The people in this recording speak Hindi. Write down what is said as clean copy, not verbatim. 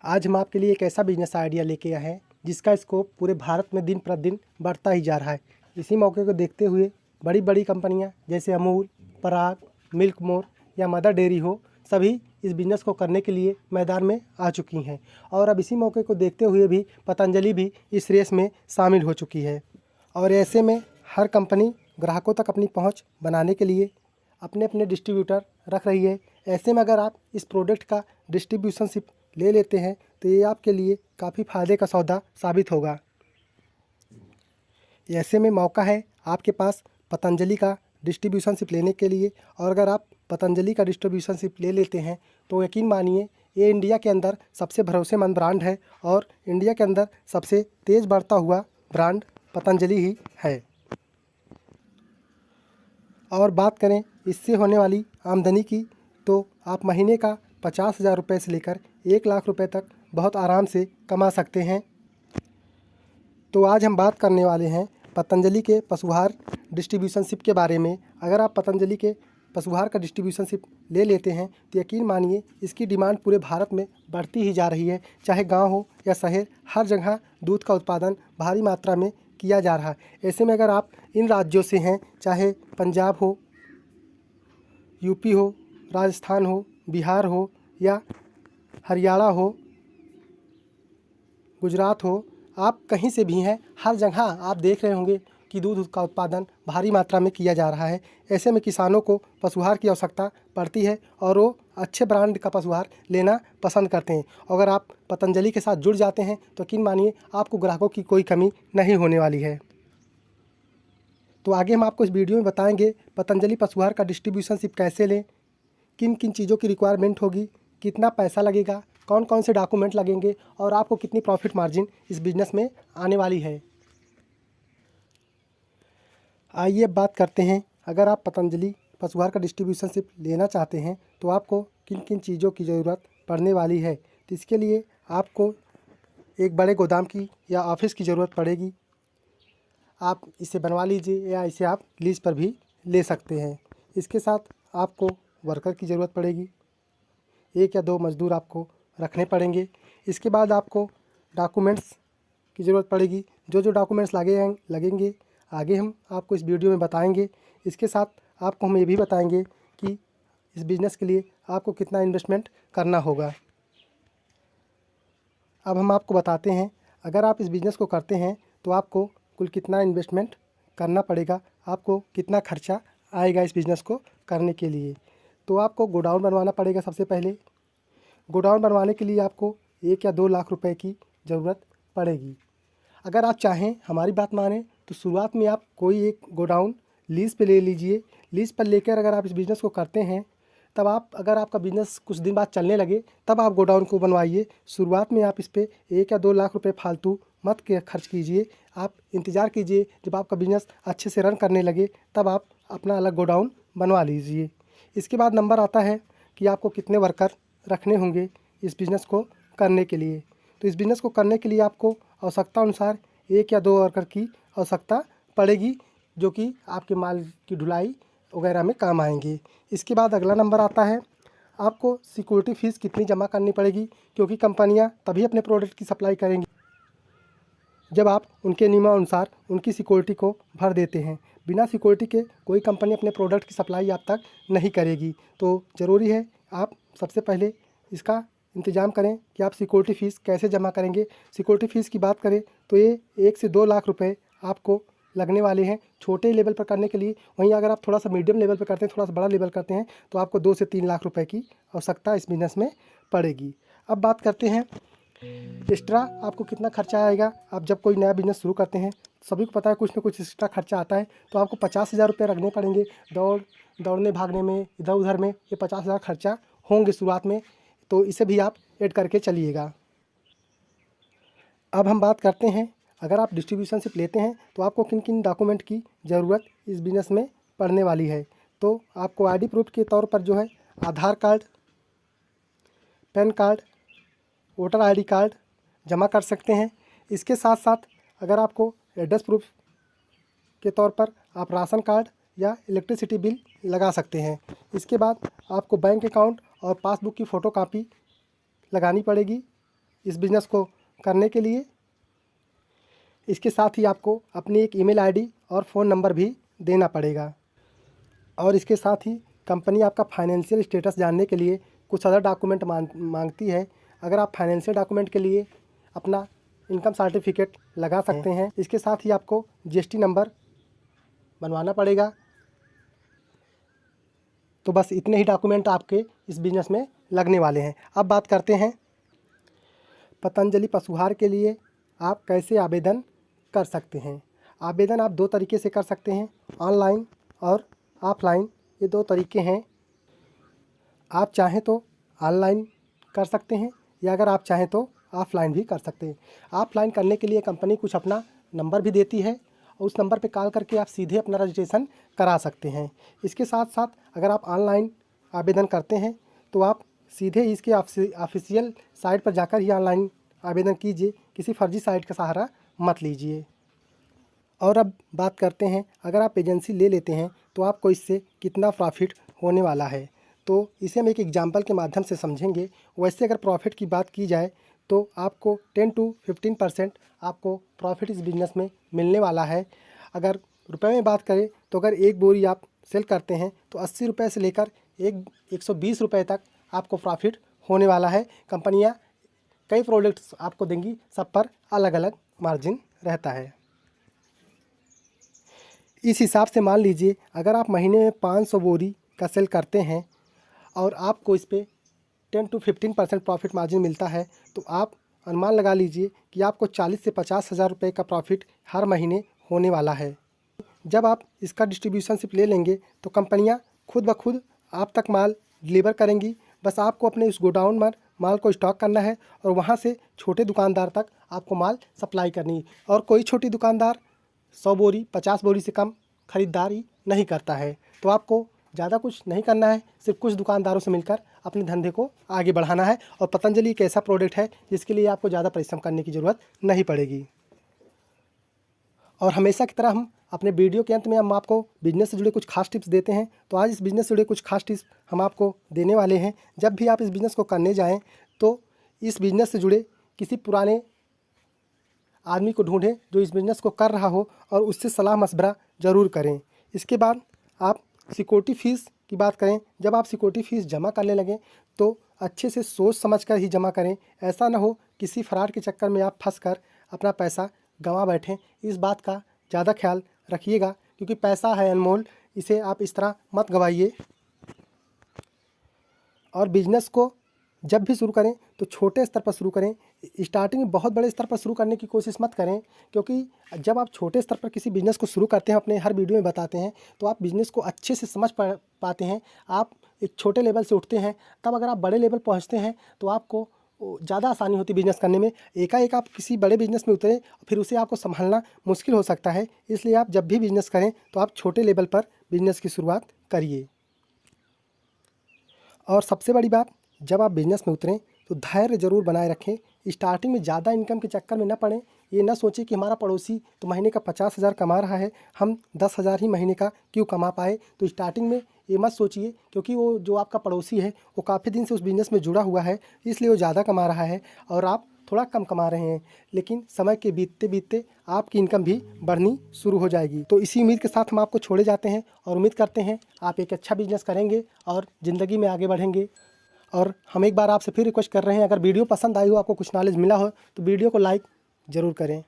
आज हम आपके लिए एक ऐसा बिजनेस आइडिया लेके आए हैं जिसका स्कोप पूरे भारत में दिन प्रतिदिन बढ़ता ही जा रहा है। इसी मौके को देखते हुए बड़ी बड़ी कंपनियां जैसे अमूल, पराग, मिल्क मोर या मदर डेयरी हो, सभी इस बिज़नेस को करने के लिए मैदान में आ चुकी हैं। और अब इसी मौके को देखते हुए भी पतंजलि भी इस रेस में शामिल हो चुकी है। और ऐसे में हर कंपनी ग्राहकों तक अपनी पहुंच बनाने के लिए अपने अपने डिस्ट्रीब्यूटर रख रही है। ऐसे में अगर आप इस प्रोडक्ट का डिस्ट्रीब्यूशनशिप ले लेते हैं तो ये आपके लिए काफ़ी फ़ायदे का सौदा साबित होगा। ऐसे में मौका है आपके पास पतंजलि का डिस्ट्रीब्यूशनशिप लेने के लिए। और अगर आप पतंजलि का डिस्ट्रीब्यूशनशिप ले लेते हैं तो यकीन मानिए ये इंडिया के अंदर सबसे भरोसेमंद ब्रांड है और इंडिया के अंदर सबसे तेज़ बढ़ता हुआ ब्रांड पतंजलि ही है। और बात करें इससे होने वाली आमदनी की तो आप महीने का 50,000 रुपये से लेकर 1,00,000 रुपये तक बहुत आराम से कमा सकते हैं। तो आज हम बात करने वाले हैं पतंजलि के पशुहार डिस्ट्रीब्यूशनशिप के बारे में। अगर आप पतंजलि के पशुहार का डिस्ट्रीब्यूशनशिप ले लेते हैं तो यकीन मानिए इसकी डिमांड पूरे भारत में बढ़ती ही जा रही है। चाहे गांव हो या शहर, हर जगह दूध का उत्पादन भारी मात्रा में किया जा रहा है। ऐसे में अगर आप इन राज्यों से हैं, चाहे पंजाब हो, यूपी हो, राजस्थान हो, बिहार हो या हरियाणा हो, गुजरात हो, आप कहीं से भी हैं, हर जगह आप देख रहे होंगे कि दूध का उत्पादन भारी मात्रा में किया जा रहा है। ऐसे में किसानों को पशुहार की आवश्यकता पड़ती है और वो अच्छे ब्रांड का पशुहार लेना पसंद करते हैं। अगर आप पतंजलि के साथ जुड़ जाते हैं तो यकीन मानिए आपको ग्राहकों की कोई कमी नहीं होने वाली है। तो आगे हम आपको इस वीडियो में बताएंगे पतंजलि पशुहार का डिस्ट्रीब्यूशनशिप कैसे लें, किन किन चीज़ों की रिक्वायरमेंट होगी, कितना पैसा लगेगा, कौन कौन से डॉक्यूमेंट लगेंगे और आपको कितनी प्रॉफिट मार्जिन इस बिज़नेस में आने वाली है। आइए अब बात करते हैं, अगर आप पतंजलि पशुहार का डिस्ट्रीब्यूशनशिप लेना चाहते हैं तो आपको किन किन चीज़ों की ज़रूरत पड़ने वाली है। तो इसके लिए आपको एक बड़े गोदाम की या ऑफिस की ज़रूरत पड़ेगी। आप इसे बनवा लीजिए या इसे आप लीज पर भी ले सकते हैं। इसके साथ आपको वर्कर की ज़रूरत पड़ेगी, 1 या 2 मज़दूर आपको रखने पड़ेंगे। इसके बाद आपको डॉक्यूमेंट्स की ज़रूरत पड़ेगी। जो जो डॉक्यूमेंट्स लगेंगे आगे हम आपको इस वीडियो में बताएंगे। इसके साथ आपको हम ये भी बताएंगे कि इस बिज़नेस के लिए आपको कितना इन्वेस्टमेंट करना होगा। अब हम आपको बताते हैं अगर आप इस बिज़नेस को करते हैं तो आपको कुल कितना इन्वेस्टमेंट करना पड़ेगा, आपको कितना खर्चा आएगा इस बिज़नेस को करने के लिए। तो आपको गोडाउन बनवाना पड़ेगा। सबसे पहले गोडाउन बनवाने के लिए आपको 1 या 2 लाख रुपए की ज़रूरत पड़ेगी। अगर आप चाहें, हमारी बात मानें, तो शुरुआत में आप कोई एक गोडाउन लीज़ पे ले लीजिए। लीज़ पर लेकर अगर आप इस बिज़नेस को करते हैं तब आप, अगर आपका बिज़नेस कुछ दिन बाद चलने लगे तब आप गोडाउन को बनवाइए। शुरुआत में आप इस पर 1 या 2 लाख रुपए फालतू मत के खर्च कीजिए। आप इंतज़ार कीजिए, जब आपका बिज़नेस अच्छे से रन करने लगे तब आप अपना अलग गोडाउन बनवा लीजिए। इसके बाद नंबर आता है कि आपको कितने वर्कर रखने होंगे इस बिज़नेस को करने के लिए। तो इस बिज़नेस को करने के लिए आपको आवश्यकता अनुसार 1 या 2 वर्कर की आवश्यकता पड़ेगी, जो कि आपके माल की ढुलाई वगैरह में काम आएंगे। इसके बाद अगला नंबर आता है आपको सिक्योरिटी फ़ीस कितनी जमा करनी पड़ेगी, क्योंकि कंपनियां तभी अपने प्रोडक्ट की सप्लाई करेंगी जब आप उनके नियमानुसार उनकी सिक्योरिटी को भर देते हैं। बिना सिक्योरिटी के कोई कंपनी अपने प्रोडक्ट की सप्लाई आप तक नहीं करेगी। तो ज़रूरी है आप सबसे पहले इसका इंतज़ाम करें कि आप सिक्योरिटी फ़ीस कैसे जमा करेंगे। सिक्योरिटी फ़ीस की बात करें तो ये 1 से 2 लाख रुपए आपको लगने वाले हैं छोटे लेवल पर करने के लिए। वहीं अगर आप थोड़ा सा मीडियम लेवल पर करते हैं, थोड़ा सा बड़ा लेवल करते हैं, तो आपको 2 से 3 लाख रुपए की आवश्यकता इस बिज़नेस में पड़ेगी। अब बात करते हैं एक्स्ट्रा आपको कितना खर्चा आएगा। आप जब कोई नया बिज़नेस शुरू करते हैं, सभी को पता है कुछ ना कुछ एक्स्ट्रा खर्चा आता है। तो आपको 50,000 रुपये रखने पड़ेंगे। दौड़ने भागने में, इधर उधर में ये 50,000 खर्चा होंगे शुरुआत में, तो इसे भी आप ऐड करके चलिएगा। अब हम बात करते हैं अगर आप डिस्ट्रीब्यूशनशिप लेते हैं तो आपको किन किन डॉक्यूमेंट की ज़रूरत इस बिज़नेस में पड़ने वाली है। तो आपको आईडी प्रूफ के तौर पर जो है Aadhaar card, PAN card, voter ID card जमा कर सकते हैं। इसके साथ साथ अगर आपको एड्रेस प्रूफ के तौर पर आप राशन कार्ड या इलेक्ट्रिसिटी बिल लगा सकते हैं। इसके बाद आपको बैंक अकाउंट और पासबुक की फ़ोटोकॉपी लगानी पड़ेगी। इस बिज़नेस को करने के लिए। इसके साथ ही आपको अपनी एक ईमेल आईडी और फ़ोन नंबर भी देना पड़ेगा। और इसके साथ ही कंपनी आपका फाइनेंशियल स्टेटस जानने के लिए कुछ अदर डॉक्यूमेंट मांगती है। अगर आप फाइनेंशियल डॉक्यूमेंट के लिए अपना इनकम सर्टिफिकेट लगा सकते हैं। इसके साथ ही आपको जीएसटी नंबर बनवाना पड़ेगा। तो बस इतने ही डॉक्यूमेंट आपके इस बिज़नेस में लगने वाले हैं। अब बात करते हैं पतंजलि पशुहार के लिए आप कैसे आवेदन कर सकते हैं। आवेदन आप दो तरीके से कर सकते हैं, ऑनलाइन और ऑफलाइन। ये दो तरीके हैं। आप चाहें तो ऑनलाइन कर सकते हैं या अगर आप चाहें तो ऑफ़लाइन भी कर सकते हैं। ऑफ़लाइन करने के लिए कंपनी कुछ अपना नंबर भी देती है और उस नंबर पे कॉल करके आप सीधे अपना रजिस्ट्रेशन करा सकते हैं। इसके साथ साथ अगर आप ऑनलाइन आवेदन करते हैं तो आप सीधे इसके ऑफिशियल साइट पर जाकर ही ऑनलाइन आवेदन कीजिए, किसी फर्जी साइट का सहारा मत लीजिए। और अब बात करते हैं, अगर आप एजेंसी ले लेते हैं तो आपको इससे कितना प्रॉफिट होने वाला है। तो इसे हम एक एग्जांपल के माध्यम से समझेंगे। वैसे अगर प्रॉफिट की बात की जाए तो आपको 10 to 15% आपको प्रॉफिट इस बिज़नेस में मिलने वाला है। अगर रुपए में बात करें तो अगर एक बोरी आप सेल करते हैं तो 80 रुपये से लेकर 120 रुपये तक आपको प्रॉफिट होने वाला है। कंपनियां कई प्रोडक्ट्स आपको देंगी, सब पर अलग अलग मार्जिन रहता है। इस हिसाब से मान लीजिए अगर आप महीने में 500 बोरी का सेल करते हैं और आपको इस पे 10 to 15% प्रॉफिट मार्जिन मिलता है, तो आप अनुमान लगा लीजिए कि आपको 40 से 50 हज़ार रुपये का प्रॉफिट हर महीने होने वाला है। जब आप इसका डिस्ट्रीब्यूशनशिप ले लेंगे तो कंपनियां खुद ब खुद आप तक माल डिलीवर करेंगी। बस आपको अपने उस गोडाउन में माल को स्टॉक करना है और वहां से छोटे दुकानदार तक आपको माल सप्लाई करनी है। और कोई छोटी दुकानदार 100 बोरी 50 बोरी से कम ख़रीदारी नहीं करता है। तो आपको ज़्यादा कुछ नहीं करना है, सिर्फ कुछ दुकानदारों से मिलकर अपने धंधे को आगे बढ़ाना है। और पतंजलि एक ऐसा प्रोडक्ट है जिसके लिए आपको ज़्यादा परिश्रम करने की ज़रूरत नहीं पड़ेगी। और हमेशा की तरह हम अपने वीडियो के अंत में हम आपको बिज़नेस से जुड़े कुछ खास टिप्स देते हैं। तो आज इस बिज़नेस से जुड़े कुछ खास टिप्स हम आपको देने वाले हैं। जब भी आप इस बिज़नेस को करने जाएँ तो इस बिज़नेस से जुड़े किसी पुराने आदमी को ढूंढें जो इस बिज़नेस को कर रहा हो और उससे सलाह मशवरा ज़रूर करें। इसके बाद आप सिक्योरिटी फ़ीस की बात करें। जब आप सिक्योरिटी फ़ीस जमा करने लगें तो अच्छे से सोच समझ कर ही जमा करें। ऐसा ना हो किसी फ्रॉड के चक्कर में आप फंस कर अपना पैसा गंवा बैठें। इस बात का ज़्यादा ख्याल रखिएगा क्योंकि पैसा है अनमोल, इसे आप इस तरह मत गंवाइए। और बिज़नेस को जब भी शुरू करें तो छोटे स्तर पर शुरू करें। स्टार्टिंग में बहुत बड़े स्तर पर शुरू करने की कोशिश मत करें, क्योंकि जब आप छोटे स्तर पर किसी बिज़नेस को शुरू करते हैं, अपने हर वीडियो में बताते हैं, तो आप बिज़नेस को अच्छे से समझ पाते हैं। आप एक छोटे लेवल से उठते हैं, तब अगर आप बड़े लेवल पहुंचते हैं तो आपको ज़्यादा आसानी होती है बिज़नेस करने में। एकाएक आप किसी बड़े बिज़नेस में उतरें फिर उसे आपको संभालना मुश्किल हो सकता है। इसलिए आप जब भी बिज़नेस करें तो आप छोटे लेवल पर बिज़नेस की शुरुआत करिए। और सबसे बड़ी बात, जब आप बिज़नेस में उतरें तो धैर्य ज़रूर बनाए रखें। स्टार्टिंग में ज़्यादा इनकम के चक्कर में न पड़ें। ये ना सोचें कि हमारा पड़ोसी तो महीने का 50,000 कमा रहा है, हम 10,000 ही महीने का क्यों कमा पाए। तो स्टार्टिंग में ये मत सोचिए, क्योंकि वो जो आपका पड़ोसी है वो काफ़ी दिन से उस बिज़नेस में जुड़ा हुआ है, इसलिए वो ज़्यादा कमा रहा है और आप थोड़ा कम कमा रहे हैं। लेकिन समय के बीतते बीतते आपकी इनकम भी बढ़नी शुरू हो जाएगी। तो इसी उम्मीद के साथ हम आपको छोड़े जाते हैं और उम्मीद करते हैं आप एक अच्छा बिज़नेस करेंगे और ज़िंदगी में आगे बढ़ेंगे। और हम एक बार आपसे फिर रिक्वेस्ट कर रहे हैं, अगर वीडियो पसंद आई हो, आपको कुछ नॉलेज मिला हो, तो वीडियो को लाइक ज़रूर करें।